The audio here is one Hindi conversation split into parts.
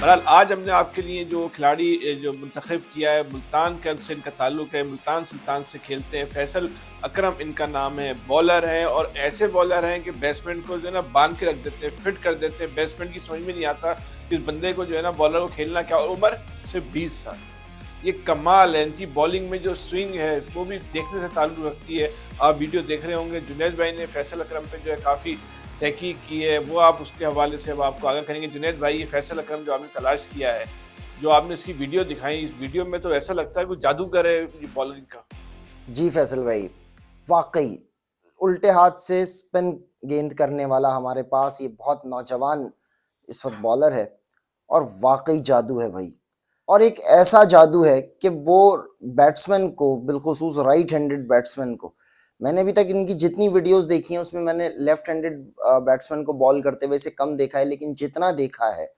बहरहाल आज हमने आपके लिए जो खिलाड़ी जो मुंतखब किया है, मुल्तान का से इनका ताल्लुक है, मुल्तान सुल्तान से खेलते हैं, फैसल अकरम इनका नाम है, बॉलर है और ऐसे बॉलर हैं कि बैट्समैन को जो है ना बांध के रख देते हैं, फिट कर देते हैं। बैट्समैन की समझ में नहीं आता कि इस बंदे को जो है ना बॉलर को खेलना क्या, और उम्र सिर्फ 20 साल। ये कमाल है, इनकी बॉलिंग में जो स्विंग है वो भी देखने से ताल्लुक रखती है। आप वीडियो देख रहे होंगे, जुनैद भाई ने फैसल अकरम पे जो है काफ़ी तहकीक की है, वो आप उसके हवाले से अब आपको आगाह करेंगे। जुनैद भाई, ये फैसल अकरम जो आपने तलाश किया है, जो आपने इसकी वीडियो दिखाई, इस वीडियो में तो ऐसा लगता है कोई जादूगर है ये बॉलिंग का। जी फैसल भाई, वाकई उल्टे हाथ से स्पिन गेंद करने वाला हमारे पास ये बहुत नौजवान इस वक्त बॉलर है और वाकई जादू है भाई। और एक ऐसा जादू है कि वो बैट्समैन को, बिलखुसूस राइट हैंडेड बैट्समैन को, मैंने अभी तक इनकी जितनी वीडियोस देखी हैं उसमें मैंने लेफ्ट हैंडेड बैट्समैन को बॉल करते हुए से कम देखा है, लेकिन जितना देखा है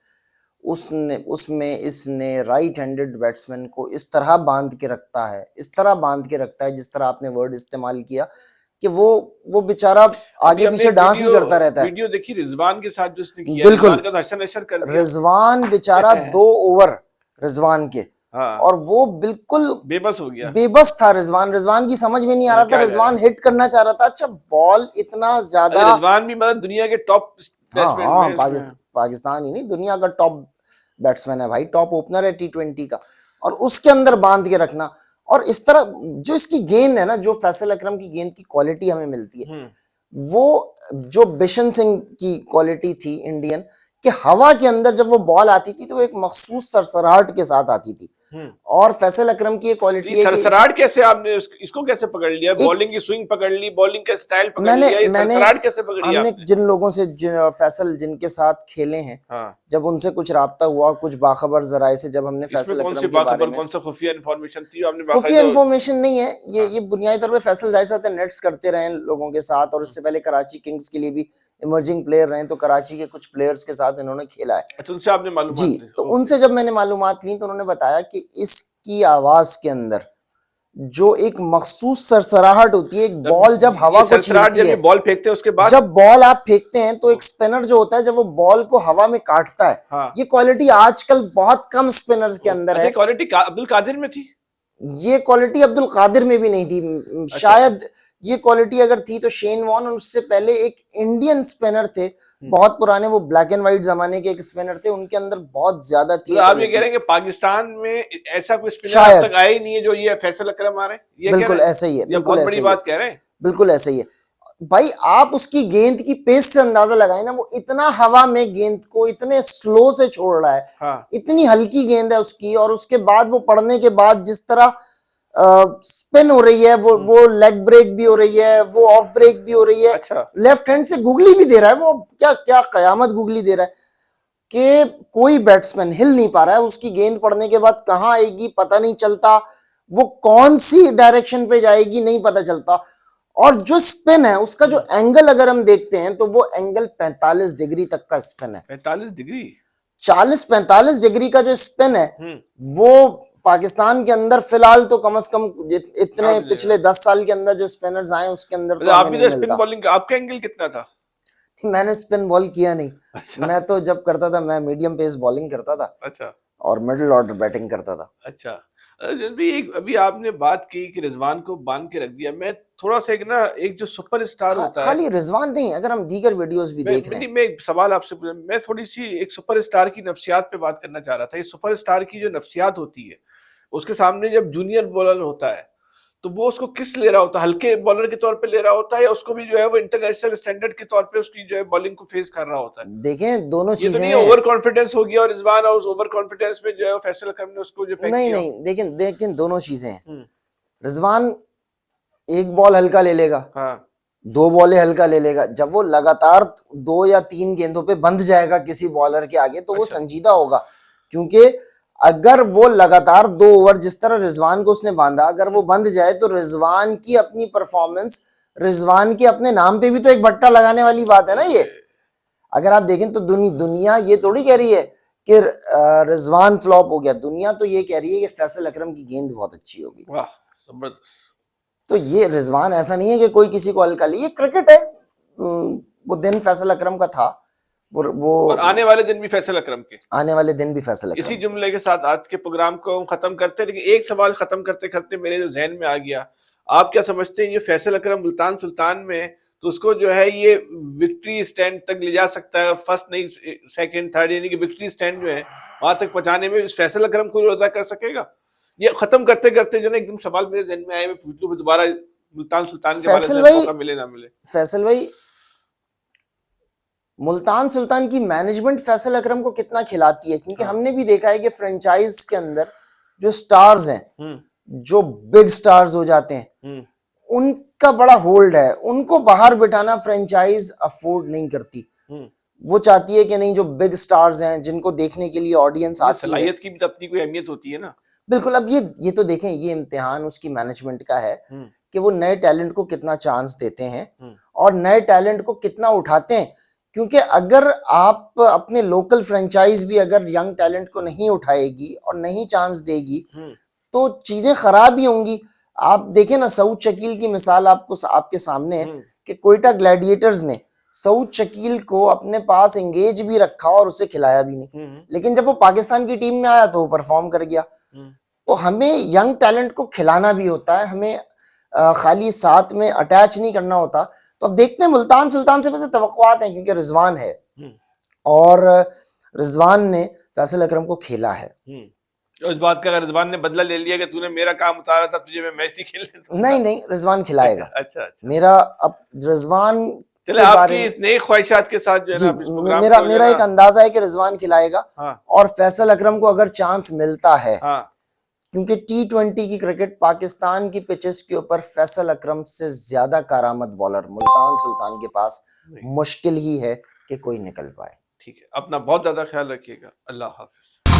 उसने उसमें इसने राइट हैंडेड बैट्समैन को इस तरह बांध के रखता है, इस तरह बांध के रखता है, जिस तरह आपने वर्ड इस्तेमाल किया कि वो बेचारा आगे पीछे डांस ही करता रहता है। वीडियो देखी रिजवान के साथ जो इसने किया, बिल्कुल, रिजवान का तो हशन नशर कर दिया। रिजवान बेचारा 2 ओवर रिजवान के, हाँ, और वो बिल्कुल बेबस हो गया, बेबस था। रिजवान की समझ में नहीं आ रहा था, रिजवान हिट करना चाह रहा था। अच्छा, बॉल इतना ज्यादा, रिजवान भी मतलब दुनिया के टॉप हाँ बैट्समैन हाँ, में पाकिस्तान ही नहीं दुनिया का टॉप बैट्समैन है भाई, टॉप ओपनर है T20 का, और उसके अंदर बांध के रखना। और इस तरह जो इसकी गेंद है ना, जो फैसल अकरम की गेंद की क्वालिटी हमें मिलती है, वो जो बिशन सिंह की क्वालिटी थी इंडियन, कि हवा के अंदर जब वो बॉल आती थी तो वो एक मखसूस सरसराहट के साथ आती थी। और फैसल अकरम की ये क्वालिटी है कि सरसराहट कैसे आपने इसको कैसे पकड़ लिया? बॉलिंग की स्विंग पकड़ ली, बॉलिंग का स्टाइल पकड़ मैंने लिया, ये मैंने सरसराहट कैसे पकड़ी हमने आपने? जिन लोगों से फैसल जिनके साथ खेले हैं, हाँ, जब उनसे कुछ राब्ता हुआ, कुछ बाखबर जराए से जब हमने इसमें फैसल कौन सी अकरम के बारे बाखबर, में, कौन सा खुफिया इंफॉर्मेशन थी आपने खुफिया बाकायदा? इंफॉर्मेशन नहीं है ये हाँ, ये बुनियादी तौर पे फैसल जाहिर सी बात है नेट्स करते रहे लोगों के साथ, और इससे पहले कराची किंग्स के लिए भी इमर्जिंग प्लेयर रहे, तो कराची के कुछ प्लेयर्स के साथ इन्होंने खेला है। अच्छा, उनसे आपने जी, मालूमात ली? तो ओके। उनसे जब मैंने मालूमात ली तो उन्होंने बताया कि इसकी आवाज के अंदर जो एक मखसूस सरसराहट होती है, एक बॉल जब ये हवा को सरसराहट छीनती जब ये है, बॉल फेंकते हैं उसके बाद? जब बॉल आप फेंकते हैं तो एक स्पिनर जो होता है, जब वो बॉल को हवा में काटता है, हाँ, ये क्वालिटी आजकल बहुत कम स्पिनर्स के अंदर अच्छा, है। क्वालिटी अब्दुल कादिर में थी? ये क्वालिटी अब्दुल कादिर में भी नहीं थी, अच्छा, शायद ये क्वालिटी अगर थी तो शेन वॉन, और उससे पहले एक इंडियन स्पिनर थे बहुत पुराने, वो ब्लैक एंड व्हाइट जमाने के एक स्पिनर थे, उनके अंदर बहुत ज्यादा थी मतलब ये आप ये कह क्वालिटी। रहे हैं कि पाकिस्तान में ऐसा कोई स्पिनर आज शायद, तक आया ही नहीं है जो ये फैसल अकरम आ रहे हैं, ये कह रहे बिल्कुल हैं? ऐसा ही है, ये बिल्कुल बहुत ऐसा बड़ी ही है, बात कह रहे हैं। बिल्कुल ऐसा ही है भाई। आप उसकी गेंद की पेस से अंदाजा लगाए ना, वो इतना हवा में गेंद को इतने स्लो से छोड़ रहा है, हाँ, इतनी हल्की गेंद है उसकी, और उसके बाद वो पड़ने के बाद जिस तरह स्पिन हो रही है, वो लेग ब्रेक भी हो रही है, वो ऑफ ब्रेक भी हो रही है, अच्छा, लेफ्ट हैंड से गुगली भी दे रहा है, वो क्या क्या कयामत गुगली दे रहा है कि कोई बैट्समैन हिल नहीं पा रहा है। उसकी गेंद पड़ने के बाद कहां आएगी पता नहीं चलता, वो कौन सी डायरेक्शन पे जाएगी नहीं पता चलता। और जो स्पिन है उसका जो एंगल अगर हम देखते हैं तो वो एंगल 45 डिग्री तक का स्पिन है। 45 डिग्री? 40-45 डिग्री का जो स्पिन है वो पाकिस्तान के अंदर फिलहाल तो कम से कम इतने पिछले 10 साल के अंदर जो स्पिनर्स आए उसके अंदर तो आप हमें भी नहीं तो स्पिन मिलता। बॉलिंग, आपका एंगल कितना था? मैंने स्पिन बॉल किया नहीं, अच्छा, मैं तो जब करता था मैं मीडियम पेस बॉलिंग करता था अच्छा, और मिडिल ऑर्डर बैटिंग करता था। अच्छा। अभी अभी आपने बात की कि रिजवान को बांध के रख दिया। मैं थोड़ा सा एक ना, एक जो सुपरस्टार होता है, खाली रिजवान नहीं, अगर हम दीगर वीडियोस भी देख रहे हैं। मैं एक सवाल आपसे पूछा, मैं थोड़ी सी एक सुपरस्टार की नफ्सियात पे बात करना चाह रहा था। ये सुपरस्टार की जो नफ्सियात होती है, उसके सामने जब जूनियर बॉलर होता है तो वो उसको किस ले रहा होता है? हल्के बॉलर के तौर पे ले रहा होता है, या उसको भी जो है वो इंटरनेशनल स्टैंडर्ड के तौर पे उसकी जो है बॉलिंग को फेस कर रहा होता है? देखें दोनों ये तो चीजें नहीं हैं। ओवर कॉन्फिडेंस हो गया और रिजवान और उस ओवर कॉन्फिडेंस में जो है फैसल अकरम ने उसको जो फेंक नहीं दिया? नहीं, लेकिन लेकिन दोनों चीजें हैं। रिजवान एक बॉल हल्का ले लेगा, हाँ, 2 बॉलें हल्का ले लेगा, जब वो लगातार 2 या 3 गेंदों पे बंध जाएगा किसी बॉलर के आगे तो वो अच्छा, संजीदा होगा। क्योंकि अगर वो लगातार 2 ओवर जिस तरह रिजवान को उसने बांधा, अगर वो बंध जाए तो रिजवान की अपनी परफॉर्मेंस, रिजवान के अपने नाम पे भी तो एक बट्टा लगाने वाली बात है ना ये। अगर आप देखें तो दुनिया ये थोड़ी कह रही है कि रिजवान फ्लॉप हो गया, दुनिया तो ये कह रही है कि फैसल अकरम की गेंद बहुत अच्छी होगी। वाह, जबरदस्त। तो ये रिजवान ऐसा नहीं है कि कोई किसी को हल्का ले, ये क्रिकेट है। वो दिन फैसल अकरम का था, वो और आने वाले दिन भी फैसल अकरम के। आने वाले दिन भी फैसल इसी अकरम। जुमले के साथ आज के प्रोग्राम को हम खत्म करते हैं, लेकिन एक सवाल खत्म करते करते मेरे जो जहन में आ गया, आप क्या समझते हैं ये फैसल अकरम मुल्तान सुल्तान में, तो उसको जो है ये विक्ट्री स्टैंड तक ले जा सकता है, फर्स्ट नहीं सेकंड थर्ड, यानी कि विक्ट्री स्टैंड जो है वहां तक पहुंचाने में इस फैसल अकरम को अदा कर सकेगा? ये खत्म करते करते जो ना एकदम सवाल मेरे जहन में आए, मैं पूछ लूं दोबारा मुल्तान सुल्तान के बारे फैसल में, भाई, मौका मिले ना मिले। फैसल भाई, मुल्तान सुल्तान की मैनेजमेंट फैसल अकरम को कितना खिलाती है, क्योंकि हमने भी देखा है कि फ्रेंचाइज के अंदर जो स्टार्स हैं, जो बिग स्टार्स हो जाते हैं, उनका बड़ा होल्ड है, उनको बाहर बिठाना फ्रेंचाइज अफोर्ड नहीं करती। वो चाहती है कि नहीं, जो बिग स्टार्स हैं जिनको देखने के लिए ऑडियंस आती है, सलाहियत की भी तो अपनी कोई अहमियत होती है ना। बिल्कुल। अब ये तो देखें, ये इम्तिहान उसकी मैनेजमेंट का है कि वो नए टैलेंट को कितना चांस देते हैं और नए टैलेंट को कितना उठाते हैं। क्योंकि अगर आप अपने लोकल फ्रेंचाइज भी अगर यंग टैलेंट को नहीं उठाएगी और नहीं चांस देगी तो चीजें खराब ही होंगी। आप देखें ना, सऊद शकील की मिसाल आपके सामने है कि कोयटा ग्लैडिएटर्स ने सऊद शकील को अपने पास एंगेज भी रखा और उसे खिलाया भी नहीं, लेकिन जब वो पाकिस्तान की टीम में आया तो वो परफॉर्म कर गया। तो हमें यंग टैलेंट को खिलाना भी होता है, हमें खाली साथ में अटैच नहीं करना होता। तो अब देखते हैं, मुल्तान सुल्तान से वैसे तवक्कुआत हैं क्योंकि रिजवान है और रिजवान ने फैसल अकरम को खेला है। तो इस बात का अगर रिजवान ने बदला ले लिया कि तूने मेरा काम उतारा था, तुझे मैं मैच नहीं खेलने दूंगा, नहीं नहीं, रिजवान खिलाएगा। अच्छा। मेरा अब रिजवान चले आपकी इस नई ख्वाहिशात के साथ जो है ना आप इस प्रोग्राम को मेरा एक अंदाजा है कि रिजवान खिलाएगा। और फैसल अकरम को अगर चांस मिलता है, क्योंकि T20 की क्रिकेट पाकिस्तान की पिचेस के ऊपर फैसल अकरम से ज्यादा कारामद बॉलर मुल्तान सुल्तान के पास मुश्किल ही है कि कोई निकल पाए। ठीक है, अपना बहुत ज्यादा ख्याल रखिएगा। अल्लाह हाफिज।